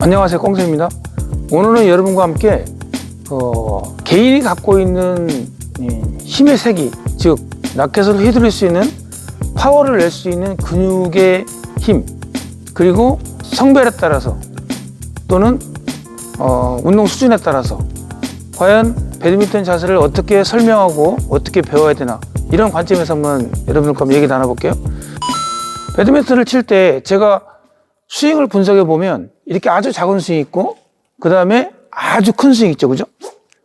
안녕하세요, 꽁쌤입니다. 오늘은 여러분과 함께 개인이 갖고 있는 힘의 세기, 즉 라켓을 휘두를 수 있는, 파워를 낼 수 있는 근육의 힘, 그리고 성별에 따라서 또는 운동 수준에 따라서 과연 배드민턴 자세를 어떻게 설명하고 어떻게 배워야 되나, 이런 관점에서 한번 여러분들과 한번 얘기 나눠볼게요. 배드민턴을 칠 때 제가 스윙을 분석해 보면 이렇게 아주 작은 스윙이 있고, 그 다음에 아주 큰 스윙이 있죠, 그죠?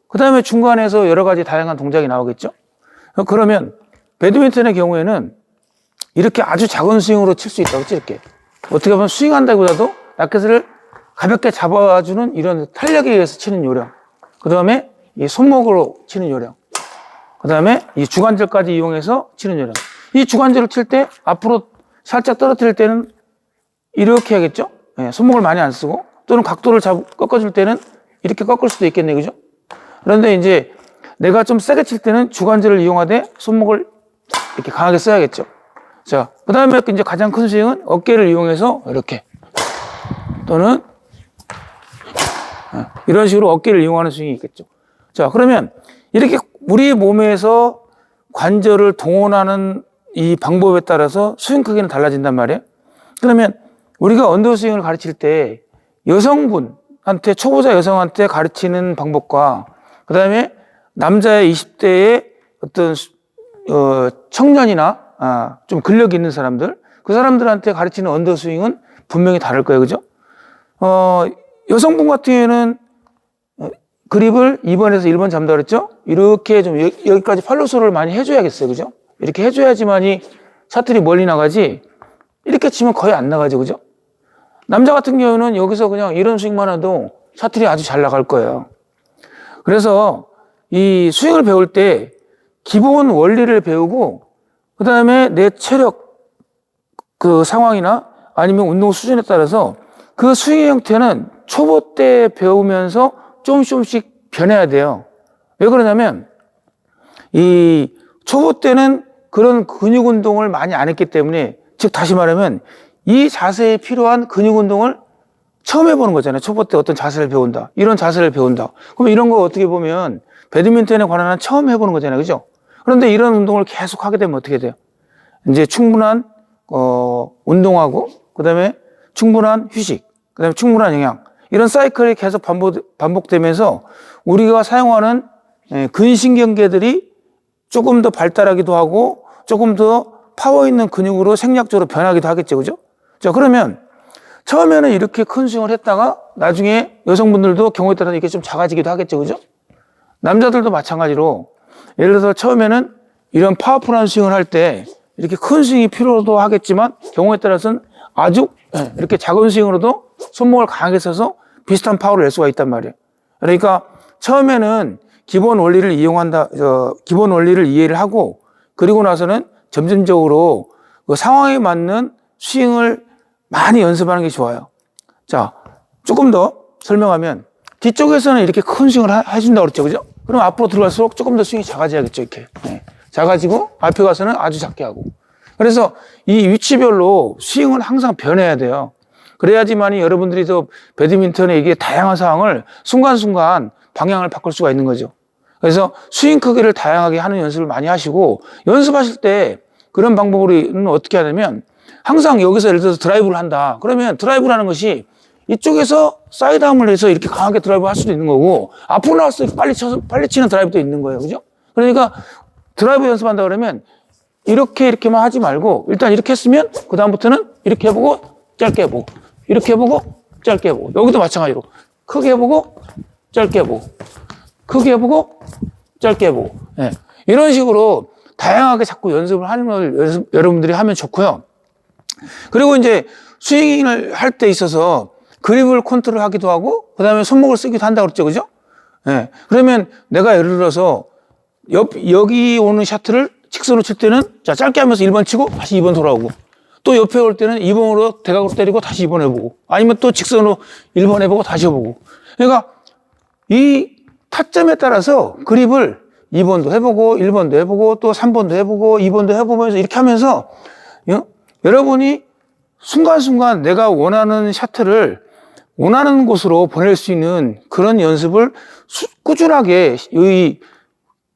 그 다음에 중간에서 여러 가지 다양한 동작이 나오겠죠? 그러면 배드민턴의 경우에는 이렇게 아주 작은 스윙으로 칠 수 있다고, 이렇게. 어떻게 보면 스윙한다기보다도 라켓을 가볍게 잡아주는 이런 탄력에 의해서 치는 요령, 그 다음에 이 손목으로 치는 요령, 그 다음에 이 주관절까지 이용해서 치는 요령. 이 주관절을 칠 때 앞으로 살짝 떨어뜨릴 때는 이렇게 하겠죠? 네, 손목을 많이 안 쓰고, 또는 각도를 꺾어줄 때는 이렇게 꺾을 수도 있겠네요, 그죠? 그런데 이제 내가 좀 세게 칠 때는 주관절을 이용하되 손목을 이렇게 강하게 써야겠죠? 자, 그 다음에 이제 가장 큰 스윙은 어깨를 이용해서 이렇게, 또는 이런 식으로 어깨를 이용하는 스윙이 있겠죠. 자, 그러면 이렇게 우리 몸에서 관절을 동원하는 이 방법에 따라서 스윙 크기는 달라진단 말이에요. 그러면 우리가 언더스윙을 가르칠 때 여성분한테, 초보자 여성한테 가르치는 방법과, 그 다음에 남자의 20대의 어떤 청년이나 좀 근력 있는 사람들, 그 사람들한테 가르치는 언더스윙은 분명히 다를 거예요, 그죠? 여성분 같은 경우에는 그립을 2번에서 1번 잡는다 그랬죠? 이렇게 좀 여기까지 팔로소를 많이 해줘야겠어요, 그죠? 이렇게 해줘야지만이 샤틀이 멀리 나가지, 이렇게 치면 거의 안 나가죠, 그죠? 남자 같은 경우는 여기서 그냥 이런 스윙만 해도 샤틀이 아주 잘 나갈 거예요. 그래서 이 스윙을 배울 때 기본 원리를 배우고, 그 다음에 내 체력 그 상황이나 아니면 운동 수준에 따라서 그 스윙의 형태는 초보 때 배우면서 조금씩 변해야 돼요. 왜 그러냐면 이 초보 때는 그런 근육 운동을 많이 안 했기 때문에, 즉 다시 말하면 이 자세에 필요한 근육 운동을 처음 해보는 거잖아요. 초보 때 어떤 자세를 배운다, 이런 자세를 배운다. 그럼 이런 거 어떻게 보면 배드민턴에 관한 한 처음 해보는 거잖아요, 그죠? 그런데 이런 운동을 계속 하게 되면 어떻게 돼요? 이제 충분한 운동하고, 그 다음에 충분한 휴식, 그 다음에 충분한 영양, 이런 사이클이 계속 반복되면서 우리가 사용하는 근신경계들이 조금 더 발달하기도 하고, 조금 더 파워 있는 근육으로 생략적으로 변하기도 하겠죠, 그죠? 자, 그러면 처음에는 이렇게 큰 스윙을 했다가 나중에 여성분들도 경우에 따라서 이렇게 좀 작아지기도 하겠죠, 그죠? 남자들도 마찬가지로, 예를 들어서 처음에는 이런 파워풀한 스윙을 할 때 이렇게 큰 스윙이 필요도 하겠지만, 경우에 따라서는 아주 이렇게 작은 스윙으로도 손목을 강하게 써서 비슷한 파워를 낼 수가 있단 말이에요. 그러니까 처음에는 기본 원리를 기본 원리를 이해를 하고, 그리고 나서는 점진적으로 그 상황에 맞는 스윙을 많이 연습하는 게 좋아요. 자, 조금 더 설명하면, 뒤쪽에서는 이렇게 큰 스윙을 해준다고 그랬죠, 그죠? 그럼 앞으로 들어갈수록 조금 더 스윙이 작아져야겠죠, 이렇게. 작아지고, 앞에 가서는 아주 작게 하고. 그래서 이 위치별로 스윙은 항상 변해야 돼요. 그래야지만이 여러분들이 더 배드민턴의 이게 다양한 상황을 순간순간 방향을 바꿀 수가 있는 거죠. 그래서 스윙 크기를 다양하게 하는 연습을 많이 하시고, 연습하실 때 그런 방법으로는 어떻게 하냐면, 항상 여기서 예를 들어서 드라이브를 한다. 그러면 드라이브를 하는 것이 이쪽에서 사이드암을 해서 이렇게 강하게 드라이브 할 수도 있는 거고, 앞으로 나와서 빨리 치는 드라이브도 있는 거예요, 그죠? 그러니까 드라이브 연습한다 그러면 이렇게만 하지 말고, 일단 이렇게 했으면 그 다음부터는 이렇게 해보고 짧게 해보고, 이렇게 해보고 짧게 해보고, 여기도 마찬가지로 크게 해보고 짧게 해보고, 크게 해보고 짧게 해보고, 이런 식으로 다양하게 자꾸 연습을 하는 걸 여러분들이 하면 좋고요. 그리고 이제 스윙을 할 때 있어서 그립을 컨트롤 하기도 하고, 그 다음에 손목을 쓰기도 한다고 그랬죠, 그죠? 그러면 내가 예를 들어서 여기 오는 샤트를 직선으로 칠 때는, 자, 짧게 하면서 1번 치고 다시 2번 돌아오고, 또 옆에 올 때는 2번으로 대각으로 때리고 다시 2번 해보고, 아니면 또 직선으로 1번 해보고 다시 해보고. 그러니까 이 타점에 따라서 그립을 2번도 해보고, 1번도 해보고, 또 3번도 해보고, 2번도 해보면서 이렇게 하면서 여러분이 순간순간 내가 원하는 샤트를 원하는 곳으로 보낼 수 있는 그런 연습을 꾸준하게 이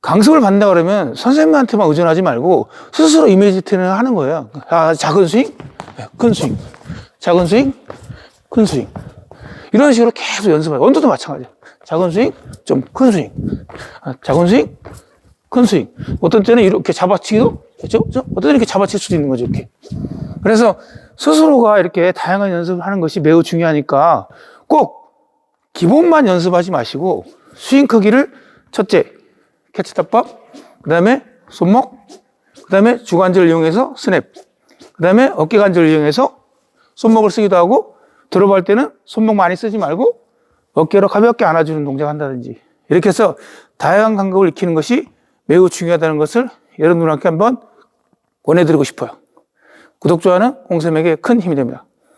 강습을 받는다 그러면 선생님한테만 의존하지 말고 스스로 이미지 트레이닝을 하는 거예요. 작은 스윙, 큰 스윙, 작은 스윙, 큰 스윙. 이런 식으로 계속 연습해요. 언더도 마찬가지예요. 작은 스윙, 좀 큰 스윙. 작은 스윙, 큰 스윙. 어떤 때는 이렇게 잡아치기도, 그렇죠? 어떤 때는 이렇게 잡아칠 수도 있는 거죠, 이렇게. 그래서 스스로가 이렇게 다양한 연습을 하는 것이 매우 중요하니까 꼭 기본만 연습하지 마시고 스윙 크기를 첫째, 캐치탑법, 그 다음에 손목, 그 다음에 주관절을 이용해서 스냅, 그 다음에 어깨 관절을 이용해서 손목을 쓰기도 하고 드롭할 때는 손목 많이 쓰지 말고 어깨로 가볍게 안아주는 동작을 한다든지 이렇게 해서 다양한 감각을 익히는 것이 매우 중요하다는 것을 여러분들께 한번 권해드리고 싶어요. 구독, 좋아요는 공쌤에게 큰 힘이 됩니다.